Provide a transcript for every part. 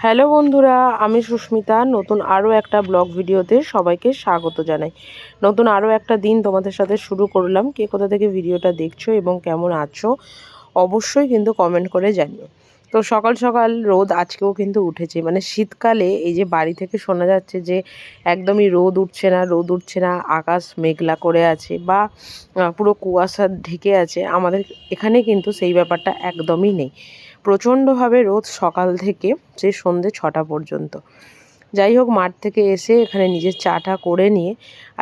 Hello বন্ধুরা, আমি সুস্মিতা। নতুন আরও একটা ব্লগ ভিডিওতে সবাইকে স্বাগত জানাই। নতুন আরও একটা দিন তোমাদের সাথে শুরু করলাম। কে কোথা থেকে ভিডিওটা দেখছো এবং কেমন আছো অবশ্যই কিন্তু কমেন্ট করে জানিও। তো সকাল সকাল রোদ আজকেও কিন্তু উঠেছে, মানে শীতকালে এই যে বাড়ি থেকে শোনা যাচ্ছে যে একদমই রোদ উঠছে না, রোদ উঠছে না, আকাশ মেঘলা করে আছে বা পুরো কুয়াশা ঢেকে আছে, আমাদের এখানে কিন্তু সেই ব্যাপারটা একদমই নেই। প্রচণ্ডভাবে রোদ সকাল থেকে সে সন্ধ্যে 6টা পর্যন্ত। যাই হোক, মাঠ থেকে এসে এখানে নিজের চাটা করে নিয়ে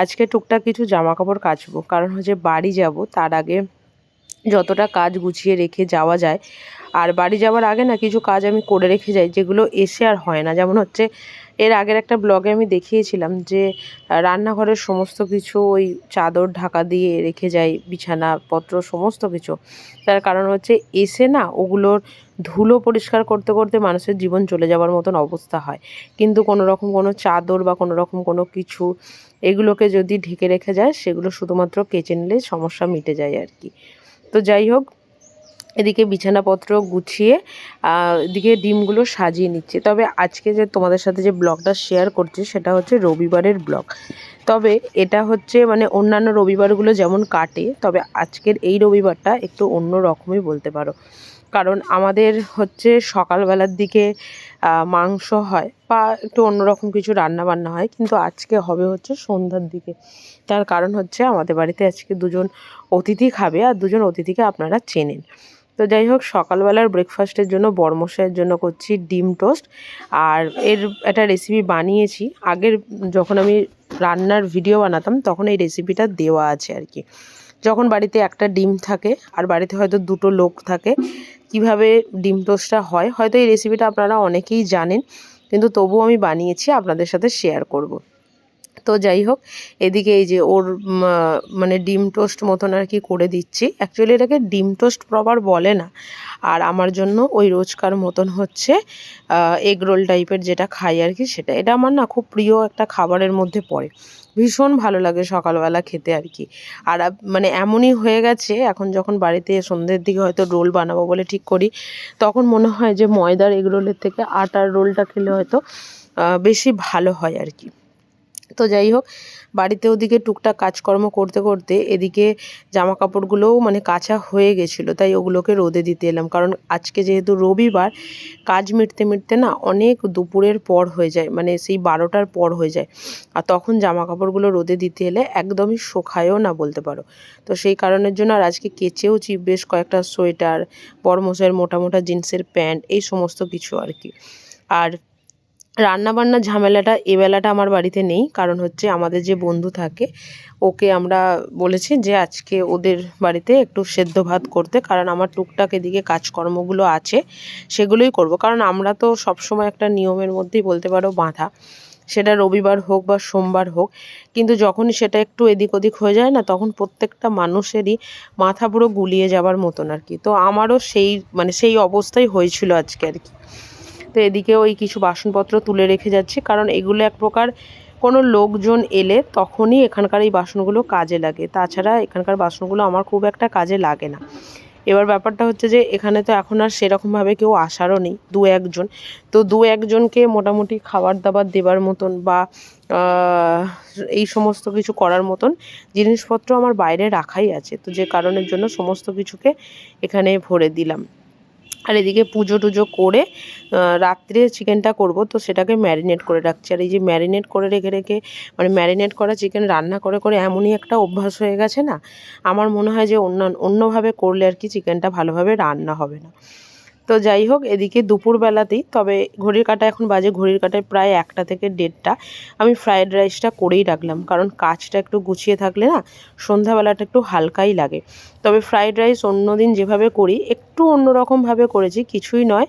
আজকে টুকটাক কিছু জামা কাপড় কাচবো, কারণ হচ্ছে বাড়ি যাব, তার আগে যতটা কাজ গুছিয়ে রেখে যাওয়া যায়। আর বাড়ি যাওয়ার আগে না কিছু কাজ আমি করে রেখে যাই, যেগুলো এসে আর হয় না। যেমন হচ্ছে, এর আগের একটা ব্লগে আমি দেখিয়েছিলাম যে রান্নাঘরের সমস্ত কিছু ওই চাদর ঢাকা দিয়ে রেখে যাই, বিছানাপত্র সমস্ত কিছু। তার কারণ হচ্ছে এসে না ওগুলোর ধুলো পরিষ্কার করতে করতে মানুষের জীবন চলে যাওয়ার মতন অবস্থা হয়। কিন্তু কোনো রকম কোনো চাদর বা কোনো রকম কোনো কিছু এগুলোকে যদি ঢেকে রেখে যায়, সেগুলো শুধুমাত্র কেচে নিলে সমস্যা মিটে যায় আর কি। তো যাই হোক, এদিকে বিছানাপত্র গুছিয়ে এদিকে ডিমগুলো সাজিয়ে নিচ্ছে। তবে আজকে যে তোমাদের সাথে যে ব্লগটা শেয়ার করছি সেটা হচ্ছে রবিবারের ব্লগ। তবে এটা হচ্ছে মানে অন্যান্য রবিবারগুলো যেমন কাটে, তবে আজকের এই রবিবারটা একটু অন্য রকমই বলতে পারো। কারণ আমাদের হচ্ছে সকালবেলার দিকে মাংস হয় বা একটু অন্যরকম কিছু রান্না বান্না হয়, কিন্তু আজকে হবে হচ্ছে সন্ধ্যার দিকে। তার কারণ হচ্ছে আমাদের বাড়িতে আজকে দুজন অতিথি খাবে, আর দুজন অতিথিকে আপনারা চেনেন। তো যাই হোক, সকালবেলার ব্রেকফাস্টের জন্য বড়মশাইয়ের জন্য করছি ডিম টোস্ট। আর এর একটা রেসিপি বানিয়েছি আগের, যখন আমি রান্নার ভিডিও বানাতাম তখন এই রেসিপিটা দেওয়া আছে আর কি। যখন বাড়িতে একটা ডিম থাকে আর বাড়িতে হয়তো দুটো লোক থাকে, কিভাবে ডিম টোস্টটা হয়, হয়তো এই রেসিপিটা আপনারা অনেকেই জানেন, কিন্তু তবুও আমি বানিয়েছি, আপনাদের সাথে শেয়ার করব। তো যাই হোক, এদিকে এই যে ওর মানে ডিম টোস্ট মতন আর কি করে দিচ্ছি। অ্যাকচুয়ালি এটাকে ডিম টোস্ট প্রপার বলে না। আর আমার জন্য ওই রোজকার মতন হচ্ছে এগ রোল টাইপের যেটা খাই আর কি, সেটা এটা আমার না খুব প্রিয় একটা খাবারের মধ্যে পড়ে। ভীষণ ভালো লাগে সকালবেলা খেতে আর কি। আর মানে এমনই হয়ে গেছে, এখন যখন বাড়িতে সন্ধ্যের দিকে হয়তো রোল বানাবো বলে ঠিক করি, তখন মনে হয় যে ময়দার এগ রোলের থেকে আটার রোলটা খেলে হয়তো বেশি ভালো হয় আর কি। তো যাই হোক, বাড়িতে ওদিকে টুকটাক কাজকর্ম করতে করতে এদিকে জামা কাপড়গুলোও মানে কাচা হয়ে গেছিলো, তাই ওগুলোকে রোদে দিতে এলাম। কারণ আজকে যেহেতু রবিবার, কাজ মিটতে মিটতে না অনেক দুপুরের পর হয়ে যায়, মানে সেই 12টার পর হয়ে যায়। আর তখন জামা কাপড়গুলো রোদে দিতে এলে একদমই শোকায়ও না বলতে পারো। তো সেই কারণের জন্য আর আজকে কেচেওছি বেশ কয়েকটা সোয়েটার, বড়মশাইয়ের মোটা মোটা জিন্সের প্যান্ট, এই সমস্ত কিছু আর কি। আর রান্নাবান্নার ঝামেলাটা এবেলাটা আমার বাড়িতে নেই, কারণ হচ্ছে আমাদের যে বন্ধু থাকে ওকে আমরা বলেছি যে আজকে ওদের বাড়িতে একটু সেদ্ধ ভাত করতে, কারণ আমার টুকটাক এদিকে কাজকর্মগুলো আছে সেগুলোই করব। কারণ আমরা তো সবসময় একটা নিয়মের মধ্যেই বলতে পারো বাঁধা, সেটা রবিবার হোক বা সোমবার হোক, কিন্তু যখনই সেটা একটু এদিক ওদিক হয়ে যায় না, তখন প্রত্যেকটা মানুষেরই মাথা পুরো গুলিয়ে যাবার মতন আর কি। তো আমারও সেই মানে সেই অবস্থাই হয়েছিল আজকে আর কি। তো এদিকে ওই কিছু বাসনপত্র তুলে রেখে যাচ্ছি, কারণ এগুলো এক প্রকার কোনো লোকজন এলে তখনই এখানকার এই বাসনগুলো কাজে লাগে, তাছাড়া এখানকার বাসনগুলো আমার খুব একটা কাজে লাগে না। এবার ব্যাপারটা হচ্ছে যে এখানে তো এখন আর সেরকমভাবে কেউ আসারও নেই, দু একজন। তো দু একজনকে মোটামুটি খাবার দাবার দেবার মতন বা এই সমস্ত কিছু করার মতন জিনিসপত্র আমার বাইরে রাখাই আছে, তো যে কারণের জন্য সমস্ত কিছুকে এখানে ভরে দিলাম। আর এদিকে পুজো টুজো করে রাত্রে চিকেনটা করব, তো সেটাকে ম্যারিনেট করে রাখছি। আর এই যে ম্যারিনেট করে রেখে রেখে মানে ম্যারিনেট করা চিকেন রান্না করে করে এমনই একটা অভ্যাস হয়ে গেছে না, আমার মনে হয় যে অন্যভাবে করলে আর কি চিকেনটা ভালোভাবে রান্না হবে না। তো যাই হোক, এদিকে দুপুরবেলাতেই, তবে ঘড়ির কাঁটা এখন বাজে, ঘড়ির কাঁটায় প্রায় 1টা থেকে 1:30, আমি ফ্রায়েড রাইসটা করেই রাখলাম, কারণ কাজটা একটু গুছিয়ে থাকলে না সন্ধ্যাবেলাটা একটু হালকাই লাগে। তবে ফ্রায়েড রাইস অন্য দিন যেভাবে করি একটু অন্যরকমভাবে করেছি, কিছুই নয়,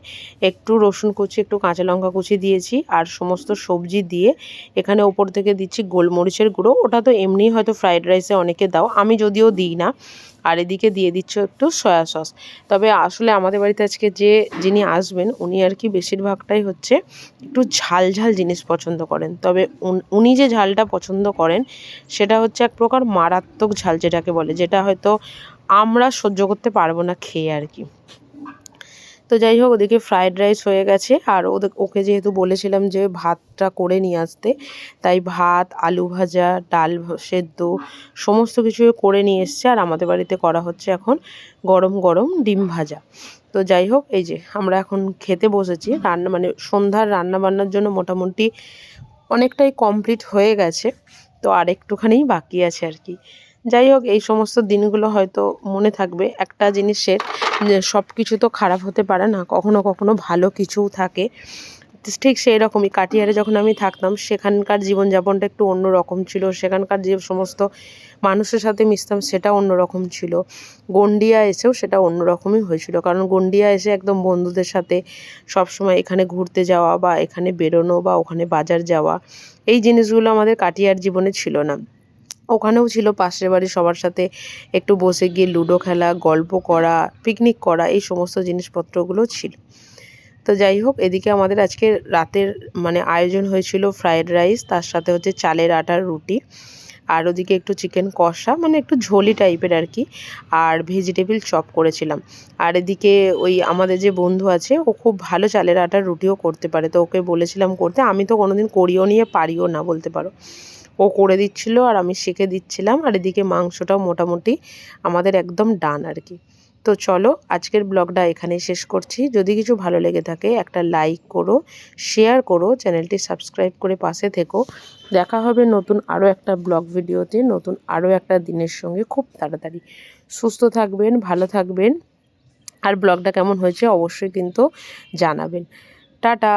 একটু রসুন কুচি, একটু কাঁচা লঙ্কা কুচি দিয়েছি, আর সমস্ত সবজি দিয়ে এখানে ওপর থেকে দিচ্ছি গোলমরিচের গুঁড়ো। ওটা তো এমনিই হয়তো ফ্রায়েড রাইসে অনেকে দাও, আমি যদিও দিই না। আর এদিকে দিয়ে দিচ্ছ একটু সয়া সস। তবে আসলে আমাদের বাড়িতে আজকে যিনি আসবেন উনি আর কি বেশিরভাগটাই হচ্ছে একটু ঝাল ঝাল জিনিস পছন্দ করেন। তবে উনি যে ঝালটা পছন্দ করেন সেটা হচ্ছে এক প্রকার মারাত্মক ঝাল, যেটাকে বলে, যেটা হয়তো আমরা সহ্য করতে পারবো না খেয়ে আর কি। তো যাই হোক, ওদিকে ফ্রায়েড রাইস হয়ে গেছে। আর ওকে যেহেতু বলেছিলাম যে ভাতটা করে নিয়ে আসতে, তাই ভাত, আলু ভাজা, ডাল সেদ্ধ সমস্ত কিছু করে নিয়ে এসছে। আর আমাদের বাড়িতে করা হচ্ছে এখন গরম গরম ডিম ভাজা। তো যাই হোক, এই যে আমরা এখন খেতে বসেছি। রান্না মানে সন্ধ্যার রান্না বান্নার জন্য মোটামুটি অনেকটাই কমপ্লিট হয়ে গেছে। তো আর একটুখানিই বাকি আছে আর কি। যাই হোক, এই সমস্ত দিনগুলো হয়তো মনে থাকবে একটা জিনিসের, যে সব কিছু তো খারাপ হতে পারে না, কখনো কখনো ভালো কিছুও থাকে। ঠিক সেই রকমই কাটিহারে যখন আমি থাকতাম, সেখানকার জীবনযাপনটা একটু অন্যরকম ছিল। সেখানকার যে সমস্ত মানুষের সাথে মিশতাম সেটা অন্যরকম ছিল। গন্ডিয়া এসেও সেটা অন্যরকমই হয়েছিল, কারণ গন্ডিয়া এসে একদম বন্ধুদের সাথে সবসময় এখানে ঘুরতে যাওয়া বা এখানে বেরোনো বা ওখানে বাজার যাওয়া, এই জিনিসগুলো আমাদের কাটিহার জীবনে ছিল না। ওখানেও ছিল পাশের বাড়ির সবার সাথে একটু বসে গিয়ে লুডো খেলা, গল্প করা, পিকনিক করা, এই সমস্ত জিনিসপত্রগুলো ছিল। তো যাই হোক, এদিকে আমাদের আজকে রাতের মানে আয়োজন হয়েছিল ফ্রায়েড রাইস, তার সাথে হচ্ছে চালের আটার রুটি, আর ওদিকে একটু চিকেন কষা, মানে একটু ঝোলি টাইপের আর কি, আর ভেজিটেবিল চপ করেছিলাম। আর এদিকে ওই আমাদের যে বন্ধু আছে, ও খুব ভালো চালের আটার রুটিও করতে পারে, তো ওকে বলেছিলাম করতে। আমি তো কোনোদিন করিও নিয়ে পারিও না বলতে পারো। ও করে দিচ্ছিল আর আমি শিখে দিচ্ছিলাম। আর এদিকে মাংসটাও মোটামুটি আমাদের একদম ডান আর কি। তো চলো, আজকের ব্লগটা এখানেই শেষ করছি। যদি কিছু ভালো লেগে থাকে একটা লাইক করো, শেয়ার করো, চ্যানেলটি সাবস্ক্রাইব করে পাশে থেকো। দেখা হবে নতুন আরও একটা ব্লগ ভিডিওতে, নতুন আরও একটা দিনের সঙ্গে খুব তাড়াতাড়ি। সুস্থ থাকবেন, ভালো থাকবেন, আর ব্লগটা কেমন হয়েছে অবশ্যই কিন্তু জানাবেন। টাটা।